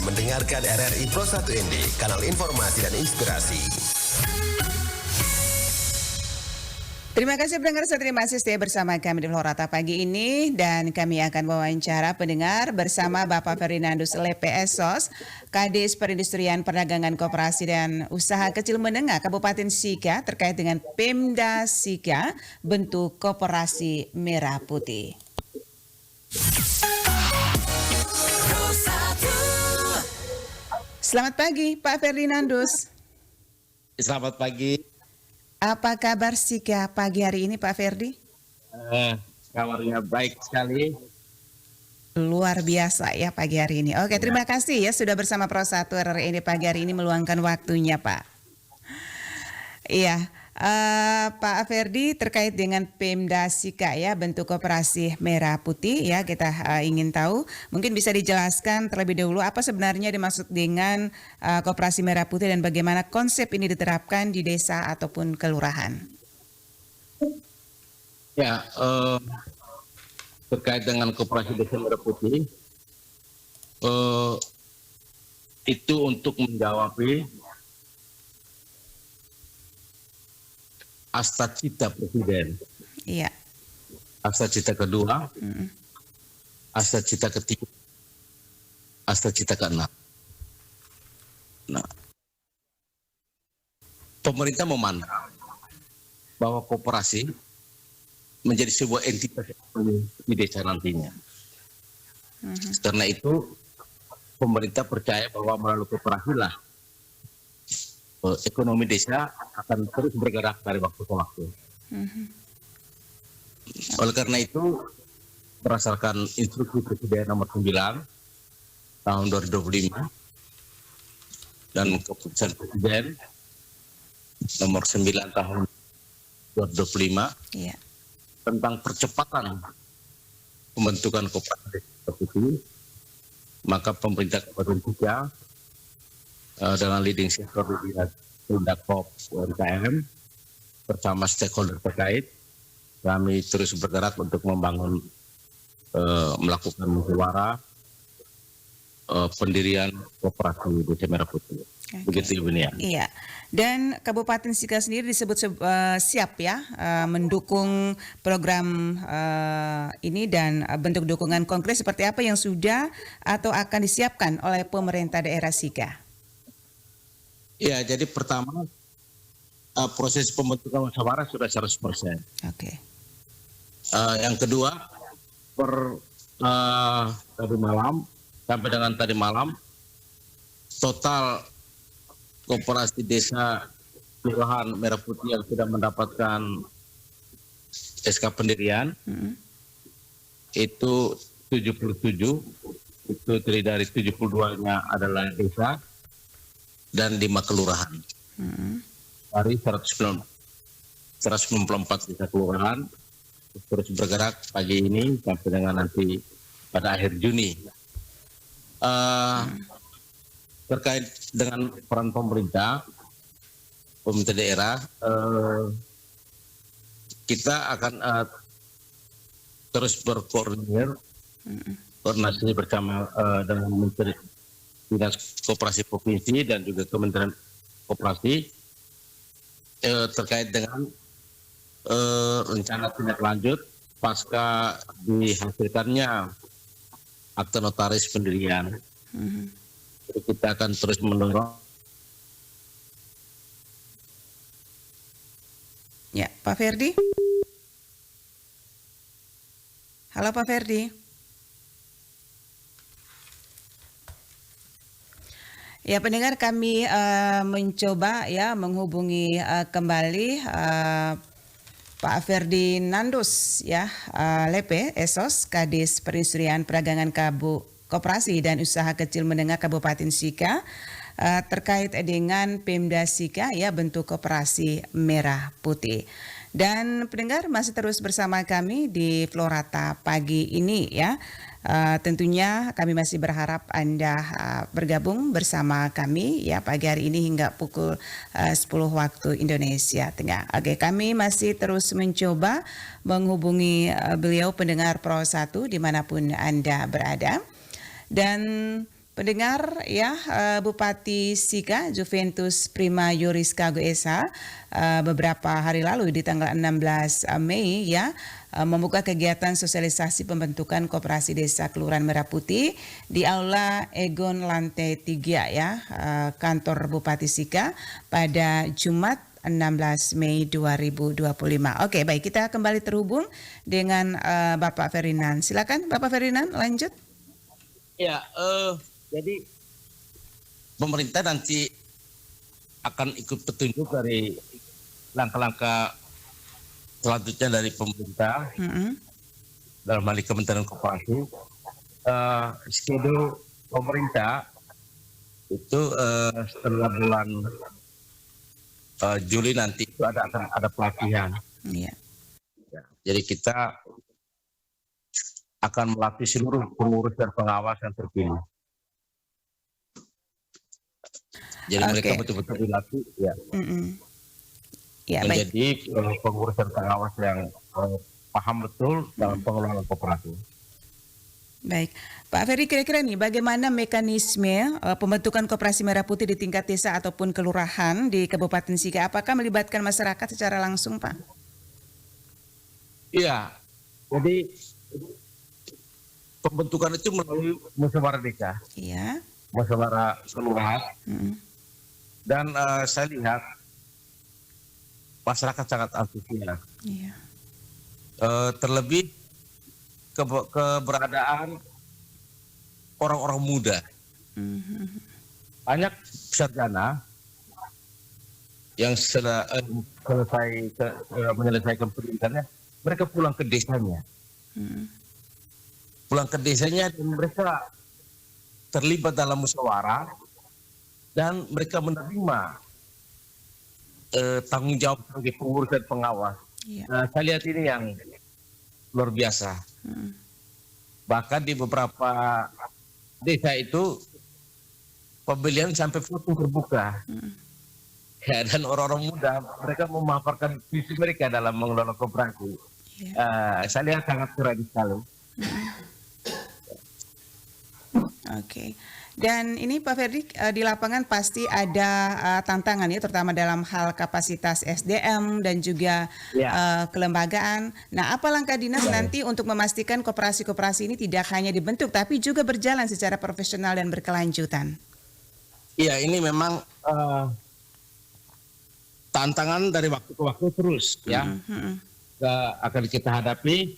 mendengarkan RRI Pro 1 ND, kanal informasi dan inspirasi. Terima kasih pendengar setia masih stay bersama kami di Florata pagi ini dan kami akan wawancara pendengar bersama Bapak Ferdinandus Lepe Esos, Kadis Perindustrian Perdagangan Koperasi dan Usaha Kecil Menengah Kabupaten Sika terkait dengan Pemda Sika bentuk Koperasi Merah Putih. Selamat pagi Pak Ferdinandus. Selamat pagi. Apa kabar Sika pagi hari ini Pak Ferdi? Kabarnya baik sekali. Luar biasa ya pagi hari ini. Oke, terima kasih ya sudah bersama Pro 1 RRI ini pagi hari ini meluangkan waktunya Pak. Iya, Pak Ferdi terkait dengan Pemda Sika ya bentuk Koperasi Merah Putih ya kita ingin tahu. Mungkin bisa dijelaskan terlebih dahulu apa sebenarnya dimaksud dengan Koperasi Merah Putih dan bagaimana konsep ini diterapkan di desa ataupun kelurahan. Ya, terkait dengan Koperasi Desa Merah Putih itu untuk menjawab asta cita Presiden. Iya. Asta cita kedua, asta cita ketiga, asta cita keenam. Nah, pemerintah memandang bahwa koperasi menjadi sebuah entitas di desa nantinya. Karena itu pemerintah percaya bahwa melalui koperasi lah ekonomi desa akan terus bergerak dari waktu ke waktu. Oleh karena itu, berdasarkan instruksi Presiden nomor 9 tahun 2025 dan keputusan Presiden nomor 9 tahun 2025 tentang percepatan pembentukan koperasi seperti maka pemerintah Kabupaten Sika dengan leading sektor di Indakop UMKM bersama stakeholder terkait kami terus bergerak untuk membangun melakukan musyawarah pendirian koperasi Desa Merah Putih. Begitu Ibu Nia. Iya. Dan Kabupaten Sika sendiri disebut siap ya mendukung program ini dan bentuk dukungan konkret seperti apa yang sudah atau akan disiapkan oleh pemerintah daerah Sika. Ya, jadi pertama proses pembentukan musyawarah sudah 100%. Oke. Yang kedua tadi malam sampai dengan tadi malam total koperasi desa kelurahan Merah Putih yang sudah mendapatkan SK pendirian itu 77, itu terdiri dari 72-nya adalah desa dan 5 kelurahan. Dari 194 desa kelurahan terus bergerak pagi ini sampai dengan nanti pada akhir Juni. Terkait dengan peran pemerintah daerah, kita akan terus berkoordinir koordinasi bersama dengan Menteri Dinas Koperasi Provinsi dan juga Kementerian Koperasi terkait dengan rencana tindak lanjut pasca dihasilkannya akte notaris pendirian. Jadi kita akan terus mendorong. Ya, Pak Ferdi. Halo Pak Ferdi. Ya, pendengar kami mencoba ya menghubungi kembali Pak Ferdinandus ya Lepe Esos, Kadis Perindustrian Perdagangan Koperasi dan Usaha Kecil Menengah Kabupaten Sika terkait dengan Pemda Sika ya bentuk Koperasi Merah Putih. Dan pendengar masih terus bersama kami di Florata pagi ini ya. Tentunya kami masih berharap Anda bergabung bersama kami ya pagi hari ini hingga pukul 10 waktu Indonesia Tengah. Oke, kami masih terus mencoba menghubungi beliau pendengar Pro 1 dimanapun Anda berada. Dan pendengar ya, Bupati Sika Juventus Prima Yuriska Goesa beberapa hari lalu di tanggal 16 Mei ya membuka kegiatan sosialisasi pembentukan Koperasi Desa Kelurahan Merah Putih di Aula Egon Lantai 3 ya, kantor Bupati Sika pada Jumat 16 Mei 2025. Oke, baik, kita kembali terhubung dengan Bapak Ferdinand. Silakan Bapak Ferdinand, lanjut. Ya, jadi pemerintah nanti akan ikut petunjuk dari langkah-langkah selanjutnya dari pemerintah dalam hal ini Kementerian Koperasi. Schedule pemerintah itu setelah bulan Juli nanti itu akan ada pelatihan. Iya. Ya, jadi kita akan melatih seluruh pengurus dan pengawas yang terpilih. Jadi mereka betul-betul dilatih ya, Ya, baik. menjadi pengurus dan pengawas yang paham betul dalam pengelolaan koperasi. Baik, Pak Ferry, kira-kira nih bagaimana mekanisme pembentukan Koperasi Merah Putih di tingkat desa ataupun kelurahan di Kabupaten Sika? Apakah melibatkan masyarakat secara langsung, Pak? Iya, jadi pembentukan itu melalui musyawarah desa, Iya. musyawarah kelurahan, dan saya lihat masyarakat sangat antusias. Iya. Terlebih keberadaan orang-orang muda, banyak sarjana yang menyelesaikan pendidikannya, mereka pulang ke desanya. Pulang ke desanya dan mereka terlibat dalam musyawarah dan mereka menerima tanggung jawab sebagai pengurus dan pengawas. Iya. Saya lihat ini yang luar biasa. Bahkan di beberapa desa itu pembelian sampai foto terbuka. Ya, dan orang-orang muda mereka memaparkan visi mereka dalam mengelola koperasi. Iya. Saya lihat sangat keren sekali. Oke. Dan ini Pak Ferdi, di lapangan pasti ada tantangan ya, terutama dalam hal kapasitas SDM dan juga kelembagaan. Nah, apa langkah dinas nanti untuk memastikan koperasi-koperasi ini tidak hanya dibentuk, tapi juga berjalan secara profesional dan berkelanjutan? Iya, ini memang tantangan dari waktu ke waktu terus ya. Akan kita hadapi.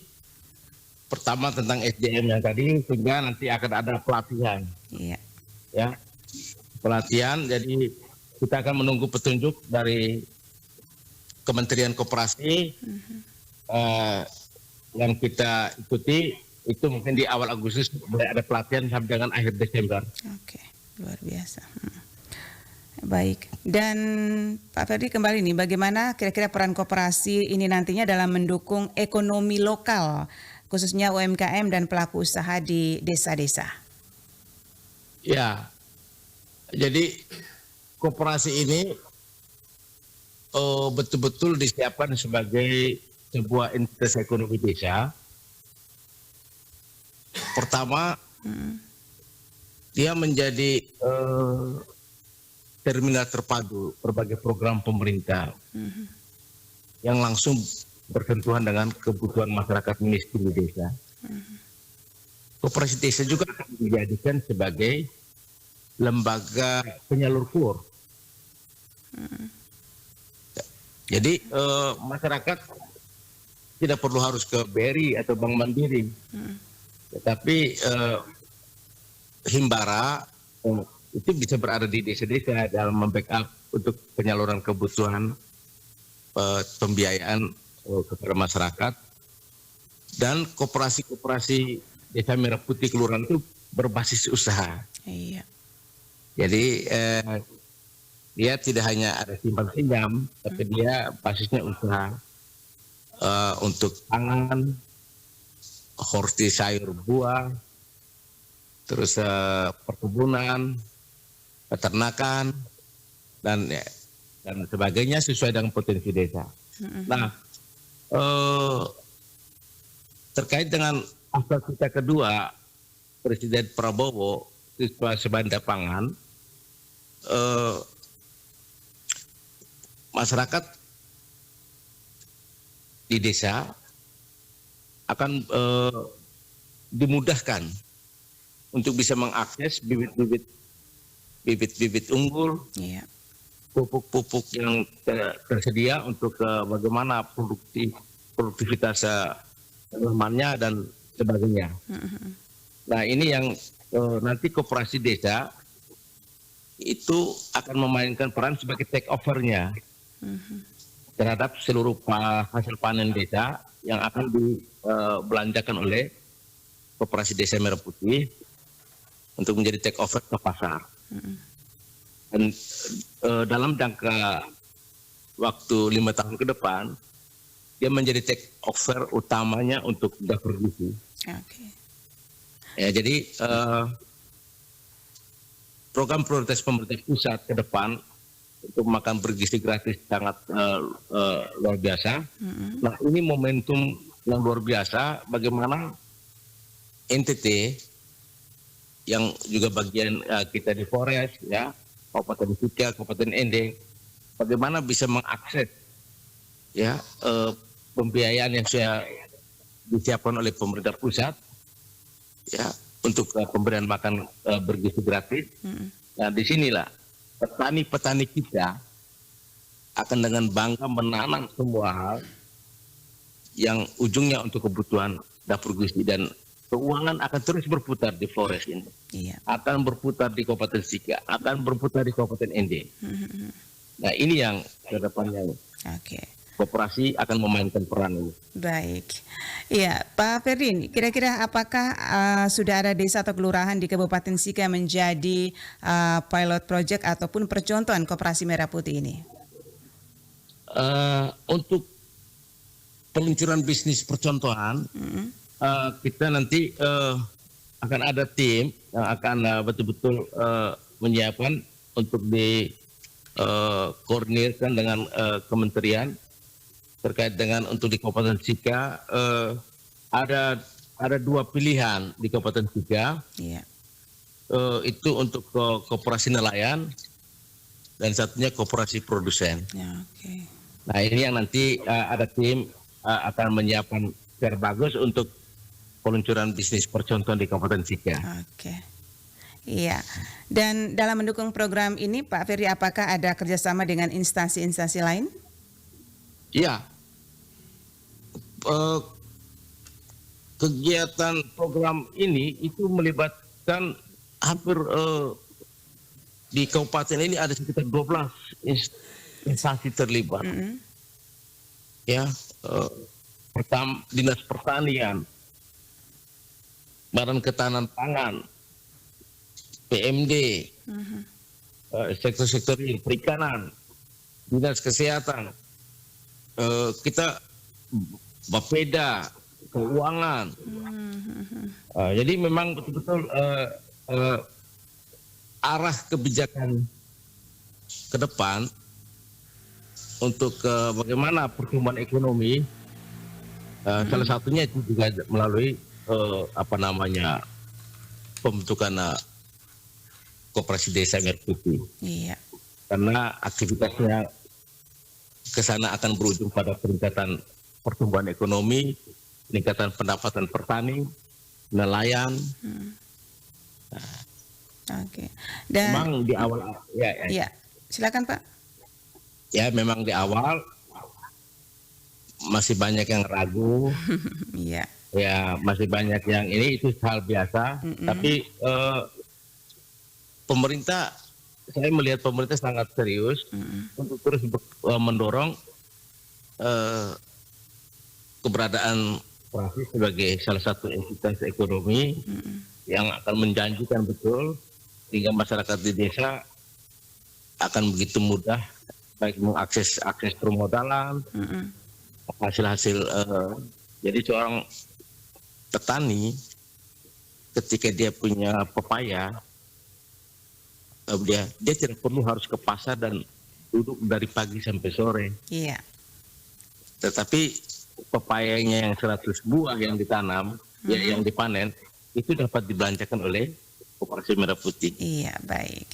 Pertama tentang SDM yang tadi, sehingga nanti akan ada pelatihan. Iya. Ya, pelatihan. Jadi kita akan menunggu petunjuk dari Kementerian Koperasi yang kita ikuti. Itu mungkin di awal Agustus mulai ada pelatihan sampai dengan akhir Desember. Oke, luar biasa. Baik, dan Pak Ferdi kembali nih, bagaimana kira-kira peran koperasi ini nantinya dalam mendukung ekonomi lokal, khususnya UMKM dan pelaku usaha di desa-desa? Ya, jadi koperasi ini betul-betul disiapkan sebagai sebuah entitas ekonomi desa. Pertama, dia menjadi terminal terpadu berbagai program pemerintah yang langsung bersentuhan dengan kebutuhan masyarakat miskin di desa. Koperasi desa juga akan dijadikan sebagai lembaga penyalur kur. Jadi masyarakat tidak perlu harus ke BRI atau Bank Mandiri, tetapi Himbara itu bisa berada di desa-desa dalam membackup untuk penyaluran kebutuhan pembiayaan kepada masyarakat. Dan koperasi-koperasi Desa Merah Putih Kelurahan itu berbasis usaha. Iya. Jadi dia tidak hanya ada simpan pinjam, tapi dia basisnya usaha untuk pangan, horti sayur buah, terus perkebunan, peternakan, dan sebagainya sesuai dengan potensi desa. Nah, terkait dengan asal kita kedua, Presiden Prabowo swasembada pangan, masyarakat di desa akan dimudahkan untuk bisa mengakses bibit-bibit unggul, Iya. pupuk-pupuk yang tersedia untuk bagaimana produktivitas tanamannya dan sebagainya. Nah, ini yang nanti koperasi desa itu akan memainkan peran sebagai take over-nya terhadap seluruh hasil panen desa yang akan dibelanjakan oleh koperasi desa Merah Putih untuk menjadi take over ke pasar. Dan dalam jangka waktu 5 tahun ke depan, dia menjadi take over utamanya untuk dapur gizi. Oke. Ya, jadi program prioritas pemerintah pusat ke depan untuk makan bergizi gratis sangat luar biasa. Nah, ini momentum yang luar biasa bagaimana NTT yang juga bagian kita di Forest, ya, Kabupaten Sika, Kabupaten Ende, bagaimana bisa mengakses ya pembiayaan yang sudah disiapkan oleh pemerintah pusat, ya, untuk pemberian makan bergizi gratis. Nah, disinilah petani-petani kita akan dengan bangga menanam semua hal yang ujungnya untuk kebutuhan dapur gizi, dan keuangan akan terus berputar di Forest ini. Iya. Akan berputar di Kabupaten Sika, akan berputar di Kabupaten Ende. Nah, ini yang ke depannya Oke. koperasi akan memainkan peran ini. Baik. Iya, Pak Ferdin, kira-kira apakah sudah ada desa atau kelurahan di Kabupaten Sika menjadi pilot project ataupun percontohan Koperasi Merah Putih ini? Untuk peluncuran bisnis percontohan, kita nanti akan ada tim yang akan betul-betul menyiapkan untuk dikoordinirkan dengan kementerian terkait dengan untuk di Kabupaten Sika. Ada 2 pilihan di Kabupaten Sika. Iya. Itu untuk koperasi nelayan dan satunya koperasi produsen. Ya, oke. Nah, ini yang nanti ada tim akan menyiapkan secara bagus untuk peluncuran bisnis percontohan di Kabupaten Sika. Oke. Iya. Dan dalam mendukung program ini, Pak Ferdi, apakah ada kerjasama dengan instansi-instansi lain? Iya. Kegiatan program ini itu melibatkan hampir di kabupaten ini ada sekitar 12 instansi terlibat. Ya, Dinas Pertanian, Badan Ketahanan Pangan, PMD, sektor-sektor real, perikanan, Dinas Kesehatan, kita Bapeda, keuangan. Jadi memang betul-betul arah kebijakan ke depan untuk bagaimana pertumbuhan ekonomi, salah satunya itu juga melalui pembentukan koperasi desa Merah Putih. Iya. Karena aktivitasnya ke sana akan berujung pada peningkatan pertumbuhan ekonomi, peningkatan pendapatan petani, nelayan. Oke. Dan Memang di awal, iya, silakan Pak. ya memang di awal masih banyak yang ragu, Iya. ya masih banyak yang ini, itu hal biasa. Tapi pemerintah, saya melihat pemerintah sangat serius untuk terus mendorong keberadaan koperasi sebagai salah satu entitas ekonomi yang akan menjanjikan betul, sehingga masyarakat di desa akan begitu mudah baik mengakses permodalan, hasil-hasil. Jadi seorang petani ketika dia punya pepaya, dia tidak perlu harus ke pasar dan duduk dari pagi sampai sore. Iya. Tetapi pepayanya yang 100 buah yang ditanam, yang dipanen, itu dapat dibelanjakan oleh Koperasi Merah Putih. Iya, baik.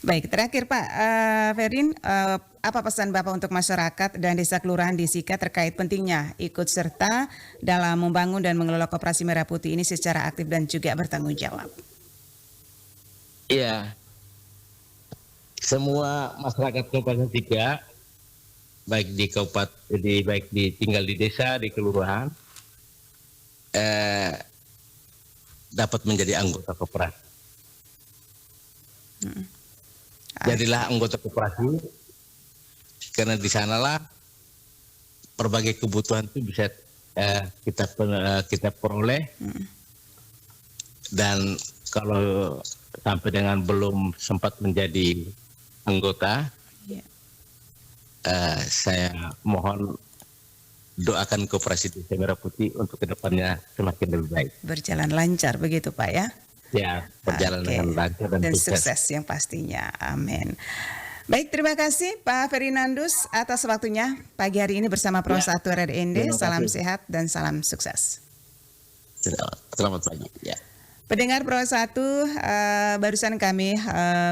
Baik, terakhir Pak Ferdin, apa pesan Bapak untuk masyarakat dan desa kelurahan di Sika terkait pentingnya ikut serta dalam membangun dan mengelola Koperasi Merah Putih ini secara aktif dan juga bertanggung jawab? Iya, semua masyarakat Kabupaten Sika, baik tinggal di desa, di kelurahan, dapat menjadi anggota koperasi. Jadilah anggota koperasi, karena di sanalah berbagai kebutuhan itu bisa kita peroleh. Dan kalau sampai dengan belum sempat menjadi anggota, saya mohon doakan Koperasi Desa Merah Putih untuk kedepannya semakin lebih baik. Berjalan lancar begitu Pak ya? Ya, berjalan dengan lancar dan sukses yang pastinya. Amin. Baik, terima kasih Pak Ferdinandus atas waktunya pagi hari ini bersama Pro 1 RRND. Salam sehat dan salam sukses. Selamat pagi. Ya. Pendengar Pro 1, barusan kami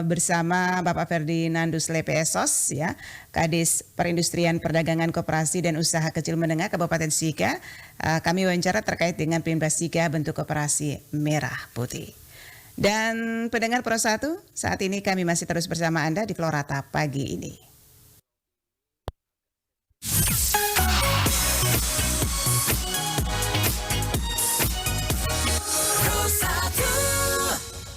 bersama Bapak Ferdinandus Lepe Esos, ya, Kadis Perindustrian Perdagangan Koperasi dan Usaha Kecil Menengah Kabupaten Sika. Kami wawancara terkait dengan Pemda Sika bentuk Koperasi Merah Putih. Dan pendengar Pro 1, saat ini kami masih terus bersama Anda di Florata pagi ini.